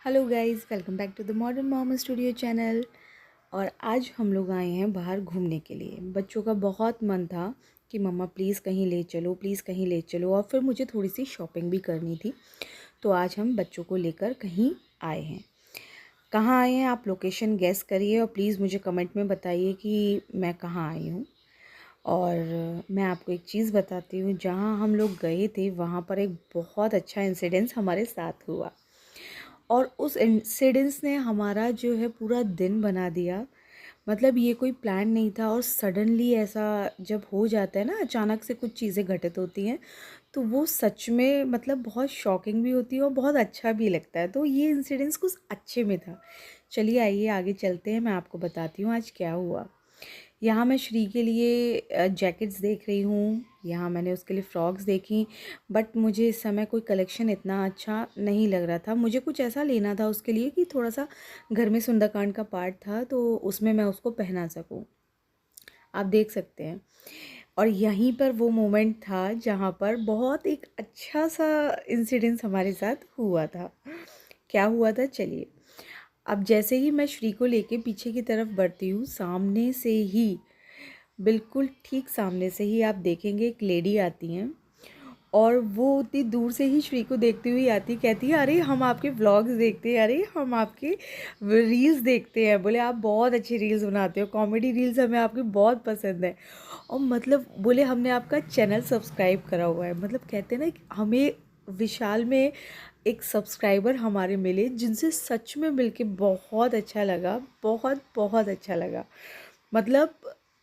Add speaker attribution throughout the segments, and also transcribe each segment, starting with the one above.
Speaker 1: Hello guys, welcome back to the modern mom studio channel. और आज हम लोग आए हैं बाहर घूमने के लिए। बच्चों का बहुत मन था कि मम्मा प्लीज़ कहीं ले चलो, प्लीज़ कहीं ले चलो। और फिर मुझे थोड़ी सी शॉपिंग भी करनी थी, तो आज हम बच्चों को लेकर कहीं आए हैं। कहाँ आए हैं आप लोकेशन गेस करिए और प्लीज़ मुझे कमेंट में बताइए कि मैं कहाँ आई हूँ। और मैं आपको एक चीज़ बताती हूँ, जहाँ हम लोग गए थे वहाँ पर एक बहुत अच्छा इंसिडेंस हमारे साथ हुआ। और उस इंसिडेंस ने हमारा जो है पूरा दिन बना दिया। मतलब ये कोई प्लान नहीं था और सडनली ऐसा जब हो जाता है ना, अचानक से कुछ चीज़ें घटित होती हैं, तो वो सच में मतलब बहुत शॉकिंग भी होती है और बहुत अच्छा भी लगता है। तो ये इंसिडेंस कुछ अच्छे में था। चलिए आइए आगे चलते हैं, मैं आपको बताती हूँ आज क्या हुआ। यहाँ मैं श्री के लिए जैकेट्स देख रही हूँ, यहाँ मैंने उसके लिए फ़्रॉक्स देखी। बट मुझे इस समय कोई कलेक्शन इतना अच्छा नहीं लग रहा था। मुझे कुछ ऐसा लेना था उसके लिए कि थोड़ा सा घर में सुंदरकांड का पार्ट था, तो उसमें मैं उसको पहना सकूँ। आप देख सकते हैं। और यहीं पर वो मोमेंट था जहाँ पर बहुत एक अच्छा सा इंसिडेंस हमारे साथ हुआ था। क्या हुआ था, चलिए। अब जैसे ही मैं श्री को लेके पीछे की तरफ बढ़ती हूँ, सामने से ही, बिल्कुल ठीक सामने से ही आप देखेंगे एक लेडी आती हैं। और वो उतनी दूर से ही श्री को देखती हुई आती, कहती है अरे हम आपके व्लॉग्स देखते हैं, अरे हम आपके रील्स देखते हैं। बोले आप बहुत अच्छी रील्स बनाते हो, कॉमेडी रील्स हमें आपकी बहुत पसंद है। और मतलब बोले हमने आपका चैनल सब्सक्राइब करा हुआ है। मतलब कहते हैं ना कि हमें विशाल में एक सब्सक्राइबर हमारे मिले जिनसे सच में मिलके बहुत अच्छा लगा, बहुत बहुत अच्छा लगा। मतलब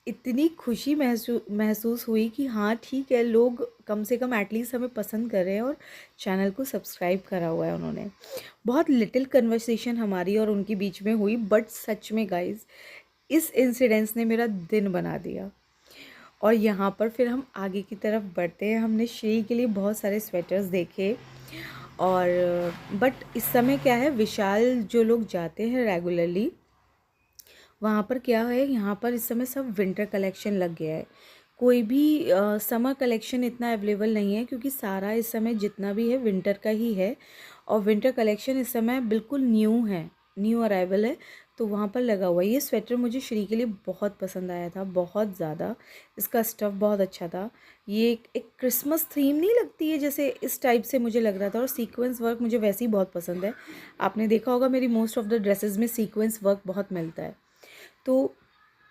Speaker 1: इतनी खुशी महसूस हुई कि हाँ ठीक है, लोग कम से कम एटलीस्ट हमें पसंद कर रहे हैं और चैनल को सब्सक्राइब करा हुआ है उन्होंने। बहुत लिटिल कन्वर्सेशन हमारी और उनके बीच में हुई, बट सच में गाइस इस इंसिडेंस ने मेरा दिन बना दिया। और यहाँ पर फिर हम आगे की तरफ बढ़ते हैं। हमने श्री के लिए बहुत सारे स्वेटर्स देखे। और बट इस समय क्या है, विशाल जो लोग जाते हैं रेगुलरली, वहाँ पर क्या है, यहाँ पर इस समय सब विंटर कलेक्शन लग गया है। कोई भी समर कलेक्शन इतना अवेलेबल नहीं है, क्योंकि सारा इस समय जितना भी है विंटर का ही है। और विंटर कलेक्शन इस समय बिल्कुल न्यू है, न्यू अराइवल है। तो वहाँ पर लगा हुआ है। ये स्वेटर मुझे श्री के लिए बहुत पसंद आया था, बहुत ज़्यादा। इसका स्टफ़ बहुत अच्छा था। ये एक क्रिसमस थीम नहीं लगती है, जैसे इस टाइप से मुझे लग रहा था। और सीक्वेंस वर्क मुझे वैसे ही बहुत पसंद है। आपने देखा होगा मेरी मोस्ट ऑफ द ड्रेसेस में सीक्वेंस वर्क बहुत मिलता है। तो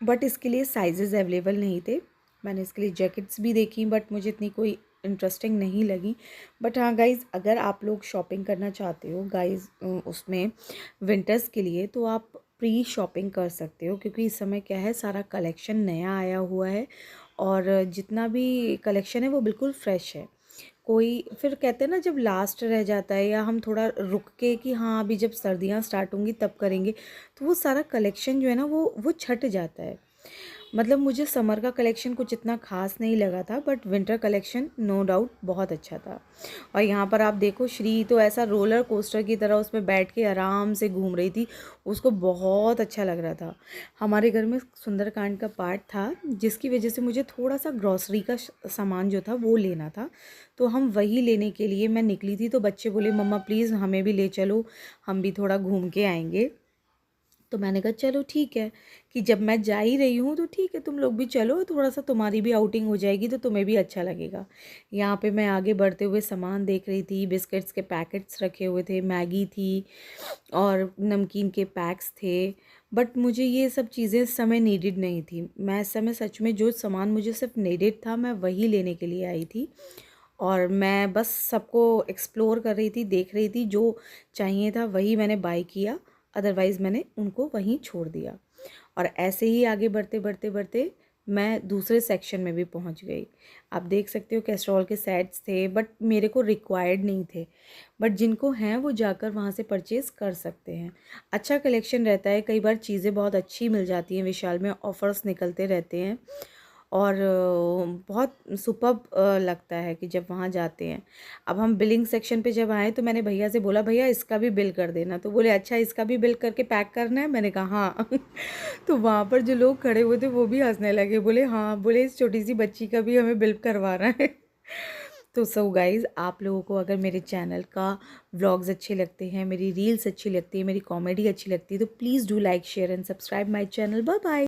Speaker 1: बट इसके लिए साइजेस अवेलेबल नहीं थे। मैंने इसके लिए जैकेट्स भी देखी, बट मुझे इतनी कोई इंटरेस्टिंग नहीं लगी। बट हाँ गाइज़, अगर आप लोग शॉपिंग करना चाहते हो गाइज़ उसमें विंटर्स के लिए, तो आप प्री शॉपिंग कर सकते हो, क्योंकि इस समय क्या है, सारा कलेक्शन नया आया हुआ है। और जितना भी कलेक्शन है वो बिल्कुल फ्रेश है। कोई फिर कहते हैं ना, जब लास्ट रह जाता है या हम थोड़ा रुक के कि हाँ अभी जब सर्दियाँ स्टार्ट होंगी तब करेंगे, तो वो सारा कलेक्शन जो है ना वो छट जाता है। मतलब मुझे समर का कलेक्शन कुछ इतना खास नहीं लगा था, but winter collection no doubt बहुत अच्छा था। और यहाँ पर आप देखो, श्री तो ऐसा रोलर कोस्टर की तरह उसमें बैठ के आराम से घूम रही थी। उसको बहुत अच्छा लग रहा था। हमारे घर में सुंदरकांड का पार्ट था, जिसकी वजह से मुझे थोड़ा सा ग्रॉसरी का सामान जो था वो लेना था। तो हम वही लेने के लिए मैं निकली थी। तो बच्चे बोले मम्मा प्लीज़ हमें भी ले चलो, हम भी थोड़ा घूम के आएंगे। तो मैंने कहा चलो ठीक है, कि जब मैं जा ही रही हूँ तो ठीक है, तुम लोग भी चलो, थोड़ा सा तुम्हारी भी आउटिंग हो जाएगी तो तुम्हें भी अच्छा लगेगा। यहाँ पे मैं आगे बढ़ते हुए सामान देख रही थी। बिस्किट्स के पैकेट्स रखे हुए थे, मैगी थी और नमकीन के पैक्स थे। बट मुझे ये सब चीज़ें इस समय नीडेड नहीं थी। मैं इस समय सच में जो सामान मुझे सिर्फ नीडेड था, मैं वही लेने के लिए आई थी। और मैं बस सबको एक्सप्लोर कर रही थी, देख रही थी। जो चाहिए था वही मैंने बाय किया, अदरवाइज़ मैंने उनको वहीं छोड़ दिया। और ऐसे ही आगे बढ़ते बढ़ते बढ़ते मैं दूसरे सेक्शन में भी पहुंच गई। आप देख सकते हो कैस्ट्रॉल के सेट्स थे, बट मेरे को रिक्वायर्ड नहीं थे। बट जिनको हैं वो जाकर वहाँ से परचेज़ कर सकते हैं। अच्छा कलेक्शन रहता है, कई बार चीज़ें बहुत अच्छी मिल जाती हैं। विशाल में ऑफ़र्स निकलते रहते हैं। और बहुत सुपर्ब लगता है कि जब वहाँ जाते हैं। अब हम बिलिंग सेक्शन पे जब आए तो मैंने भैया से बोला भैया इसका भी बिल कर देना। तो बोले अच्छा इसका भी बिल करके पैक करना है। मैंने कहा हाँ। तो वहाँ पर जो लोग खड़े हुए थे वो भी हंसने लगे। बोले हाँ, बोले इस छोटी सी बच्ची का भी हमें बिल करवाना है। तो सो गाइज़, आप लोगों को अगर मेरे चैनल का व्लॉग्स अच्छे लगते हैं, मेरी रील्स अच्छी लगती है, मेरी कॉमेडी अच्छी लगती है, तो please do like share and subscribe my channel. Bye bye.